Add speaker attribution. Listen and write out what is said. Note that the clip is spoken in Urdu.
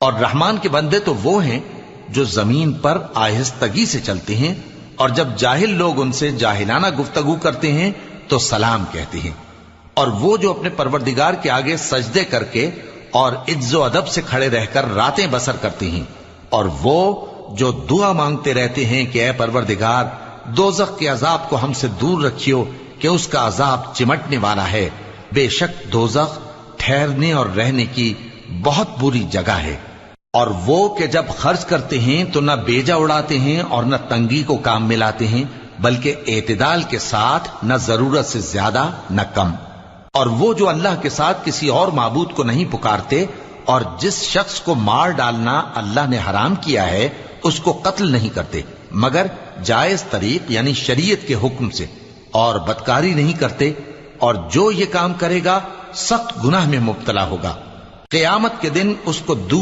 Speaker 1: اور رحمان کے بندے تو وہ ہیں جو زمین پر آہستگی سے چلتے ہیں، اور جب جاہل لوگ ان سے جاہلانہ گفتگو کرتے ہیں تو سلام کہتے ہیں، اور وہ جو اپنے پروردگار کے آگے سجدے کر کے اور عز و ادب سے کھڑے رہ کر راتیں بسر کرتے ہیں، اور وہ جو دعا مانگتے رہتے ہیں کہ اے پروردگار دوزخ کے عذاب کو ہم سے دور رکھیو کہ اس کا عذاب چمٹنے والا ہے، بے شک دوزخ ٹھہرنے اور رہنے کی بہت بری جگہ ہے۔ اور وہ کہ جب خرچ کرتے ہیں تو نہ بیجا اڑاتے ہیں اور نہ تنگی کو کام میں لاتے ہیں، بلکہ اعتدال کے ساتھ، نہ ضرورت سے زیادہ نہ کم۔ اور وہ جو اللہ کے ساتھ کسی اور معبود کو نہیں پکارتے، اور جس شخص کو مار ڈالنا اللہ نے حرام کیا ہے اس کو قتل نہیں کرتے مگر جائز طریق یعنی شریعت کے حکم سے، اور بدکاری نہیں کرتے، اور جو یہ کام کرے گا سخت گناہ میں مبتلا ہوگا، قیامت کے دن اس کو دور